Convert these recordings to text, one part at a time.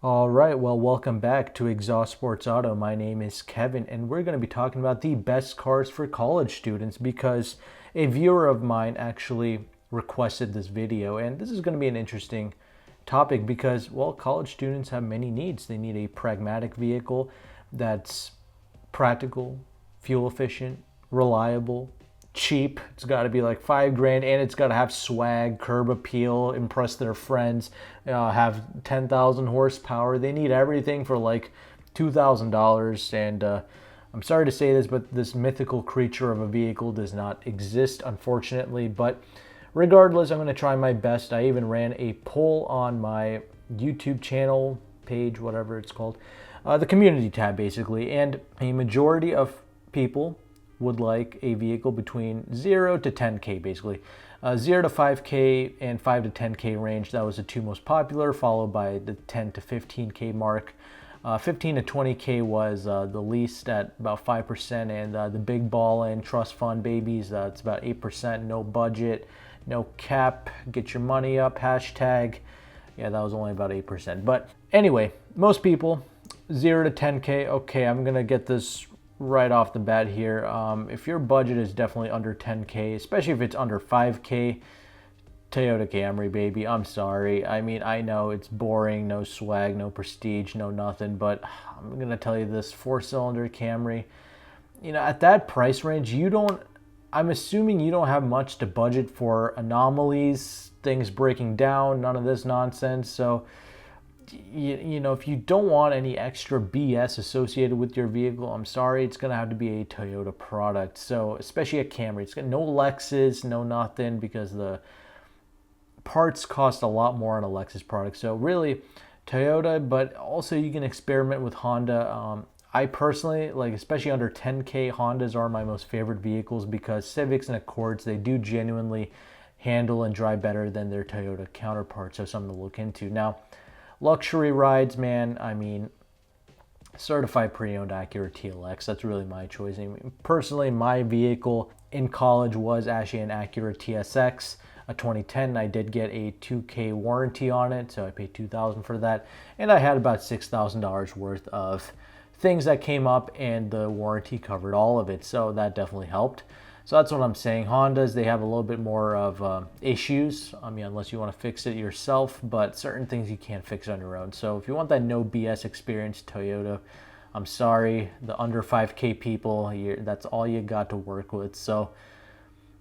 All right, well, welcome back to Exhaust Sports Auto. My name is Kevin, and we're going to be talking about the best cars for college students because a viewer of mine actually requested this video. And this is going to be an interesting topic because, well, college students have many needs. They need a pragmatic vehicle that's practical, fuel efficient, reliable, cheap. It's got to be like 5 grand, and it's got to have swag, curb appeal, impress their friends, have 10,000 horsepower. They need everything for like $2,000. And I'm sorry to say this, but this mythical creature of a vehicle does not exist, unfortunately. But regardless, I'm going to try my best. I even ran a poll on my YouTube channel page, whatever it's called, the community tab basically, and a majority of people would like a vehicle between 0 to 10K basically. 0 to 5K and 5 to 10K range, that was the two most popular, followed by the 10 to 15K mark. 15 to 20K was the least at about 5%, and the big ball and trust fund babies, it's about 8%, no budget, no cap, get your money up, hashtag. Yeah, that was only about 8%. But anyway, most people, 0 to 10K, okay, I'm gonna get this right off the bat here. If your budget is definitely under 10K, especially if it's under 5K, Toyota Camry, baby. I'm sorry. I mean, I know it's boring, no swag, no prestige, no nothing, but I'm gonna tell you this: 4-cylinder Camry. At that price range, I'm assuming you don't have much to budget for anomalies, things breaking down, none of this nonsense. So if you don't want any extra BS associated with your vehicle, I'm sorry, it's going to have to be a Toyota product. So especially a Camry, it's got no Lexus, no nothing, because the parts cost a lot more on a Lexus product. So really Toyota, but also you can experiment with Honda. I personally, like, especially under 10K, Hondas are my most favorite vehicles because Civics and Accords, they do genuinely handle and drive better than their Toyota counterparts. So something to look into. Now, luxury rides, man, I mean, certified pre-owned Acura TLX, that's really my choice. I mean, personally, my vehicle in college was actually an Acura TSX, a 2010. I did get a 2K warranty on it, so I paid $2,000 for that, and I had about $6,000 worth of things that came up, and the warranty covered all of it, so that definitely helped. So that's what I'm saying. Hondas, they have a little bit more of issues. I mean, unless you want to fix it yourself, but certain things you can't fix on your own. So if you want that no BS experience, Toyota, I'm sorry, the under 5K people, that's all you got to work with. So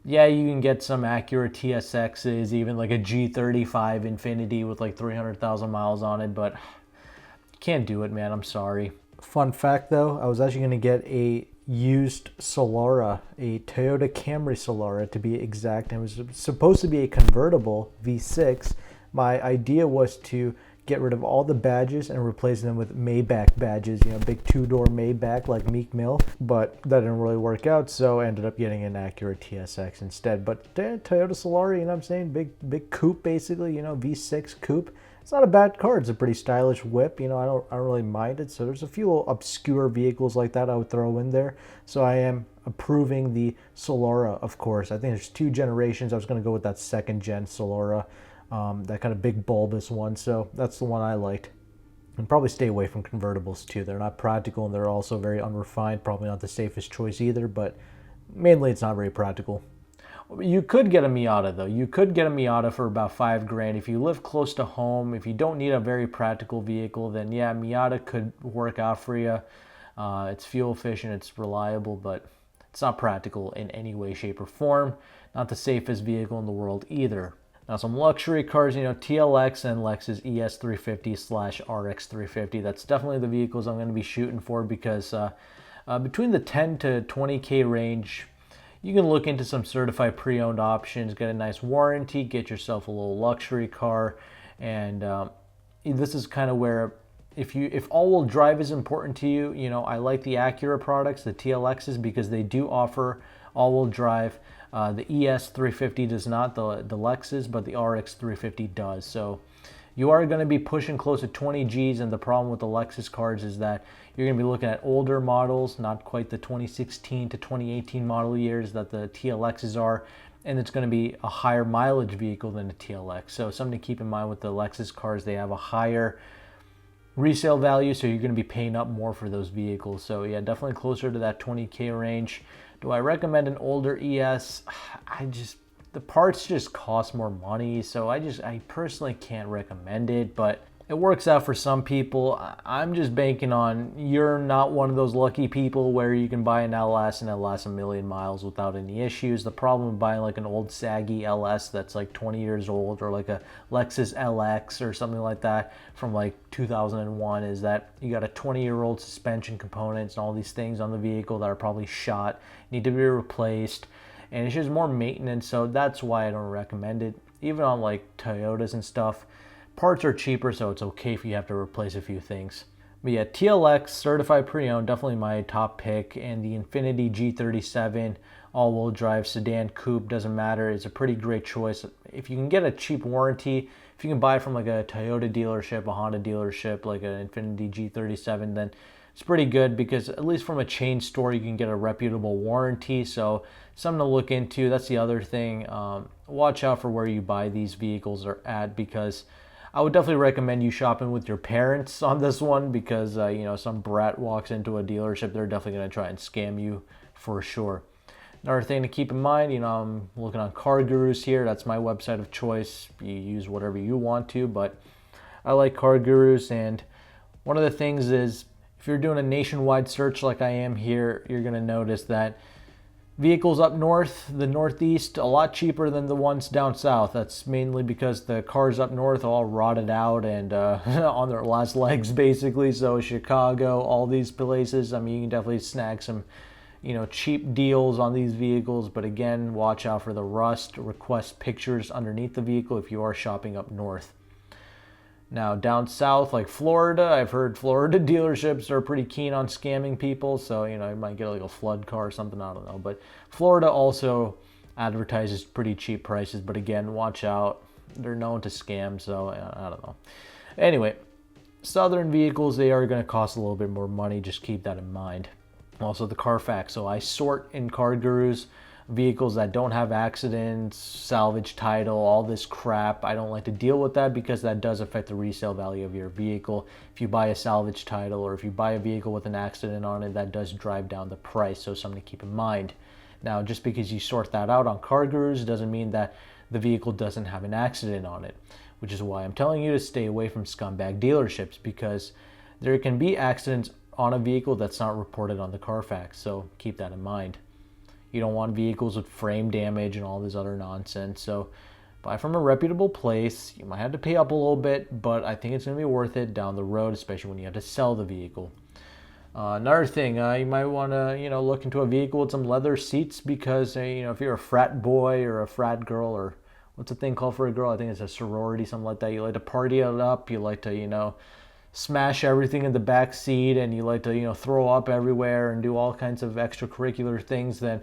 yeah, you can get some Acura TSXs, even like a G35 Infinity with like 300,000 miles on it, but you can't do it, man. I'm sorry. Fun fact though, I was actually going to get a used Solara, a Toyota Camry Solara to be exact. It was supposed to be a convertible V6. My idea was to get rid of all the badges and replace them with Maybach badges, big two-door Maybach like Meek Mill, but that didn't really work out, so I ended up getting an Acura TSX instead. But Toyota Solara, you know what I'm saying, big coupe basically, V6 coupe. It's not a bad car. It's a pretty stylish whip. I don't really mind it. So there's a few obscure vehicles like that I would throw in there. So I am approving the Solara, of course. I think there's 2 generations. I was going to go with that second gen Solara, that kind of big bulbous one. So that's the one I liked. And probably stay away from convertibles too. They're not practical, and they're also very unrefined. Probably not the safest choice either, but mainly it's not very practical. You could get a Miata though. You could get a Miata for about 5 grand. If you live close to home, if you don't need a very practical vehicle, then yeah, Miata could work out for you. It's fuel efficient, it's reliable, but it's not practical in any way, shape, or form. Not the safest vehicle in the world either. Now some luxury cars, TLX and Lexus ES350/RX350. That's definitely the vehicles I'm going to be shooting for because between the 10 to 20K range, you can look into some certified pre-owned options, get a nice warranty, get yourself a little luxury car, and this is kind of where if all-wheel drive is important to you, I like the Acura products, the TLXs, because they do offer all-wheel drive. The ES350 does not, the Lexus, but the RX350 does. So you are going to be pushing close to 20 Gs, and the problem with the Lexus cars is that you're going to be looking at older models, not quite the 2016 to 2018 model years that the TLXs are, and it's going to be a higher mileage vehicle than a TLX. So something to keep in mind with the Lexus cars, they have a higher resale value, so you're going to be paying up more for those vehicles. So yeah, definitely closer to that 20K range. Do I recommend an older ES? The parts just cost more money, so I personally can't recommend it, but it works out for some people. I'm just banking on you're not one of those lucky people where you can buy an LS and it lasts a million miles without any issues. The problem with buying like an old saggy LS that's like 20 years old, or like a Lexus LX or something like that from like 2001, is that you got a 20-year-old suspension components and all these things on the vehicle that are probably shot, need to be replaced, and it's just more maintenance. So that's why I don't recommend it. Even on like Toyotas and stuff, parts are cheaper, so it's okay if you have to replace a few things. But yeah, TLX certified pre-owned, definitely my top pick. And the Infiniti G37 all-wheel drive sedan coupe, doesn't matter, it's a pretty great choice. If you can get a cheap warranty, if you can buy it from like a Toyota dealership, a Honda dealership, like an Infiniti G37, then it's pretty good, because at least from a chain store you can get a reputable warranty. So something to look into. That's the other thing. Watch out for where you buy these vehicles are at, because I would definitely recommend you shopping with your parents on this one, because some brat walks into a dealership, they're definitely going to try and scam you for sure. Another thing to keep in mind, I'm looking on Car Gurus here. That's my website of choice. You use whatever you want to, but I like Car Gurus. And one of the things is, if you're doing a nationwide search like I am here, you're going to notice that vehicles up north, the Northeast, a lot cheaper than the ones down south. That's mainly because the cars up north are all rotted out and on their last legs, basically. So Chicago, all these places, I mean, you can definitely snag some, cheap deals on these vehicles. But again, watch out for the rust. Request pictures underneath the vehicle if you are shopping up north. Now, down south, like Florida, I've heard Florida dealerships are pretty keen on scamming people. So, you might get like a flood car or something, I don't know. But Florida also advertises pretty cheap prices. But again, watch out. They're known to scam, so I don't know. Anyway, southern vehicles, they are going to cost a little bit more money. Just keep that in mind. Also, the Carfax. So I sort in Car Gurus vehicles that don't have accidents, salvage title, all this crap. I don't like to deal with that, because that does affect the resale value of your vehicle. If you buy a salvage title, or if you buy a vehicle with an accident on it, that does drive down the price. So something to keep in mind. Now, just because you sort that out on Car Gurus doesn't mean that the vehicle doesn't have an accident on it, which is why I'm telling you to stay away from scumbag dealerships, because there can be accidents on a vehicle that's not reported on the Carfax. So keep that in mind. You don't want vehicles with frame damage and all this other nonsense. So buy from a reputable place. You might have to pay up a little bit, but I think it's going to be worth it down the road, especially when you have to sell the vehicle. Another thing, you might want to, look into a vehicle with some leather seats, because, if you're a frat boy or a frat girl, or what's the thing called for a girl? I think it's a sorority, something like that. You like to party it up. You like to, smash everything in the back seat, and you like to throw up everywhere and do all kinds of extracurricular things, then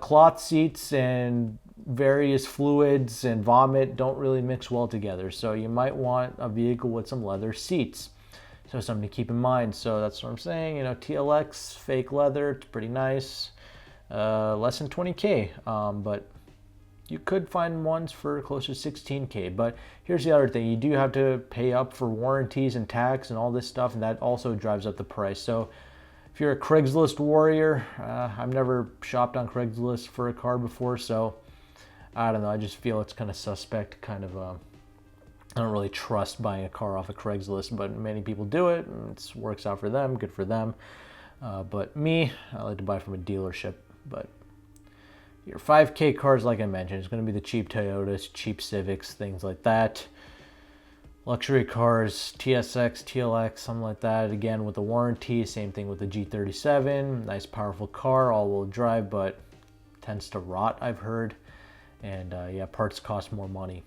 cloth seats and various fluids and vomit don't really mix well together. So you might want a vehicle with some leather seats. So something to keep in mind. So that's what I'm saying. TLX fake leather, it's pretty nice. Less than 20K, but you could find ones for close to 16K. But here's the other thing. You do have to pay up for warranties and tax and all this stuff, and that also drives up the price. So if you're a Craigslist warrior, I've never shopped on Craigslist for a car before, so I don't know. I just feel it's kind of suspect, I don't really trust buying a car off of Craigslist, but many people do it, and it works out for them, good for them. But me, I like to buy from a dealership. But your 5K cars, like I mentioned, it's going to be the cheap Toyotas, cheap Civics, things like that. Luxury cars, TSX, TLX, something like that. Again, with the warranty, same thing with the G37. Nice, powerful car, all-wheel drive, but tends to rot, I've heard. And yeah, parts cost more money.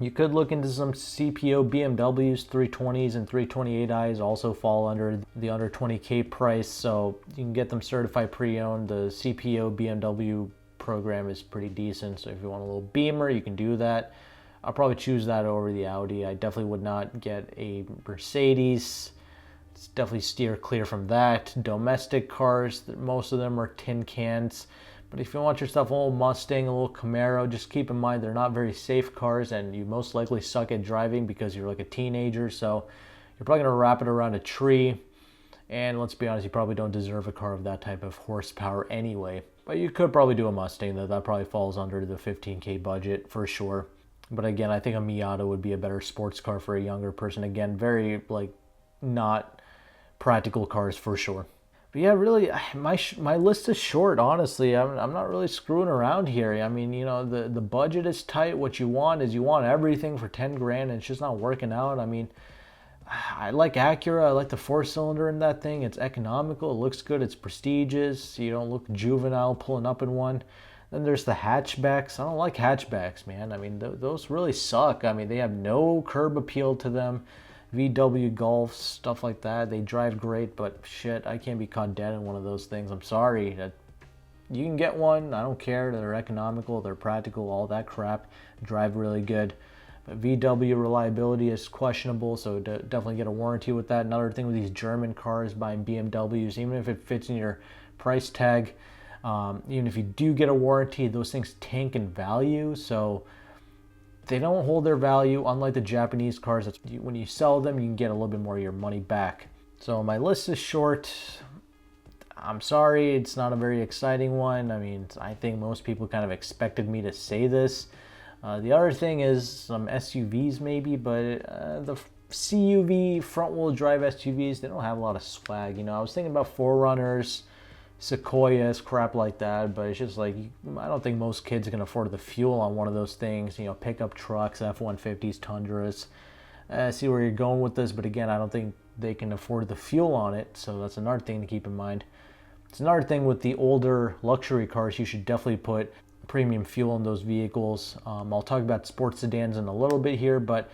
You could look into some CPO BMWs, 320s and 328i's also fall under the under 20K price, so you can get them certified pre-owned. The CPO BMW program is pretty decent, so if you want a little Beamer, you can do that. I'll probably choose that over the Audi. I definitely would not get a Mercedes. Definitely steer clear from that. Domestic cars, most of them are tin cans. But if you want yourself a little Mustang, a little Camaro, just keep in mind they're not very safe cars, and you most likely suck at driving because you're like a teenager. So You're probably going to wrap it around a tree. And let's be honest, you probably don't deserve a car of that type of horsepower anyway. But you could probably do a Mustang, though. That probably falls under the 15K budget for sure. But again, I think a Miata would be a better sports car for a younger person. Again, very, like, not practical cars for sure. But yeah, really, my list is short, honestly. I'm not really screwing around here. I mean, you know, the budget is tight. What you want is you want everything for 10 grand, and it's just not working out. I mean, I like Acura. I like the 4-cylinder in that thing. It's economical. It looks good. It's prestigious. You don't look juvenile pulling up in one. Then there's the hatchbacks. I don't like hatchbacks, man. I mean, those really suck. I mean, they have no curb appeal to them. VW Golfs, stuff like that. They drive great, but shit, I can't be caught dead in one of those things. I'm sorry. You can get one. I don't care. They're economical. They're practical. All that crap. Drive really good. VW reliability is questionable, so definitely get a warranty with that. Another thing with these German cars buying BMWs, even if it fits in your price tag, even if you do get a warranty, those things tank in value, so they don't hold their value. Unlike the Japanese cars, when you sell them, you can get a little bit more of your money back. So my list is short. I'm sorry, it's not a very exciting one. I mean, I think most people kind of expected me to say this. The other thing is some SUVs maybe, but the CUV front-wheel drive SUVs, they don't have a lot of swag. You know, I was thinking about 4Runners, Sequoias, crap like that, but it's just like, I don't think most kids can afford the fuel on one of those things. You know, pickup trucks, F-150s, Tundras. I see where you're going with this, but again, I don't think they can afford the fuel on it, so that's another thing to keep in mind. It's another thing with the older luxury cars, you should definitely put premium fuel in those vehicles. I'll talk about sports sedans in a little bit here, but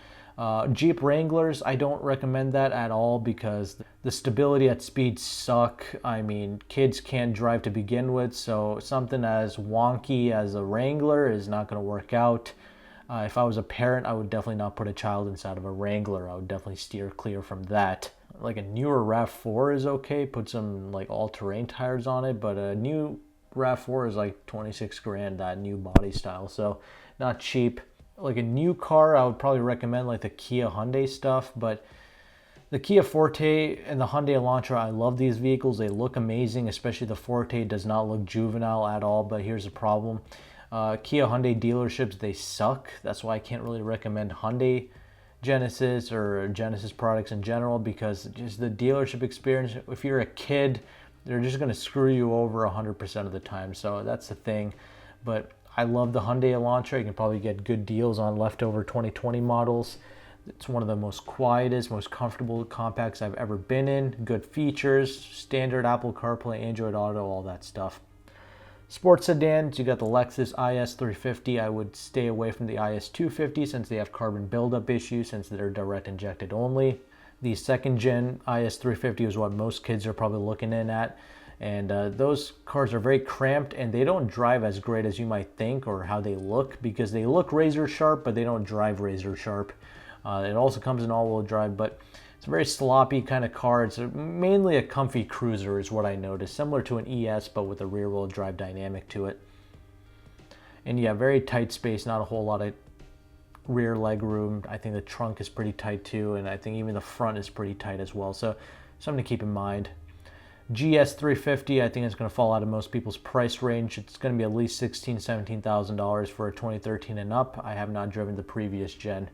Jeep Wranglers, I don't recommend that at all because the stability at speed suck. I mean, kids can't drive to begin with, so something as wonky as a Wrangler is not going to work out. If I was a parent, I would definitely not put a child inside of a Wrangler. I would definitely steer clear from that. Like a newer RAV4 is okay, put some like all-terrain tires on it, but a new RAV4 is like 26 grand, that new body style, so not cheap. Like a new car, I would probably recommend like the Kia Hyundai stuff, but the Kia Forte and the Hyundai Elantra, I love these vehicles. They look amazing, especially the Forte does not look juvenile at all, but here's the problem. Kia Hyundai dealerships, they suck. That's why I can't really recommend Hyundai Genesis or Genesis products in general, because just the dealership experience, if you're a kid, they're just going to screw you over 100% of the time. So that's the thing. But I love the Hyundai Elantra. You can probably get good deals on leftover 2020 models. It's one of the most quietest, most comfortable compacts I've ever been in. Good features, standard Apple CarPlay, Android Auto, all that stuff. Sports sedans, you got the Lexus IS350. I would stay away from the IS250 since they have carbon buildup issues, since they're direct injected only. The second gen IS350 is what most kids are probably looking in at. And those cars are very cramped and they don't drive as great as you might think or how they look, because they look razor sharp, but they don't drive razor sharp. It also comes in all-wheel drive, but it's a very sloppy kind of car. It's mainly a comfy cruiser is what I noticed, similar to an ES, but with a rear-wheel drive dynamic to it. And yeah, very tight space, not a whole lot of rear leg room. I think the trunk is pretty tight too, and I think even the front is pretty tight as well, so something to keep in mind. GS350, I think it's going to fall out of most people's price range. It's going to be at least $16,000, $17,000 for a 2013 and up. I have not driven the previous gen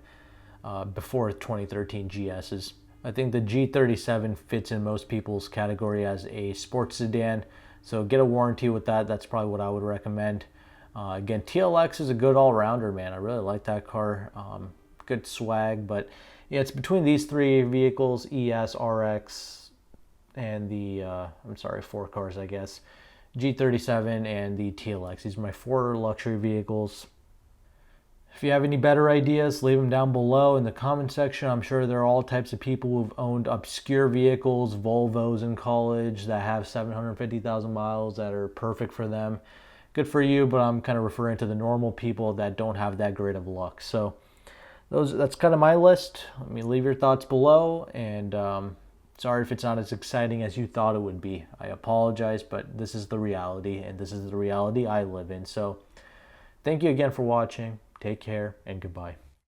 before 2013 GSs. I think the G37 fits in most people's category as a sports sedan, so get a warranty with that. That's probably what I would recommend. Again, TLX is a good all-rounder, man. I really like that car. Good swag, but yeah, it's between these three vehicles, ES, RX, and the, four cars, I guess. G37 and the TLX. These are my four luxury vehicles. If you have any better ideas, leave them down below in the comment section. I'm sure there are all types of people who've owned obscure vehicles, Volvos in college, that have 750,000 miles that are perfect for them. Good for you, but I'm kind of referring to the normal people that don't have that great of luck. So that's kind of my list. Let me leave your thoughts below, and sorry if it's not as exciting as you thought it would be. I apologize, but this is the reality, and this is the reality I live in. So thank you again for watching. Take care, and goodbye.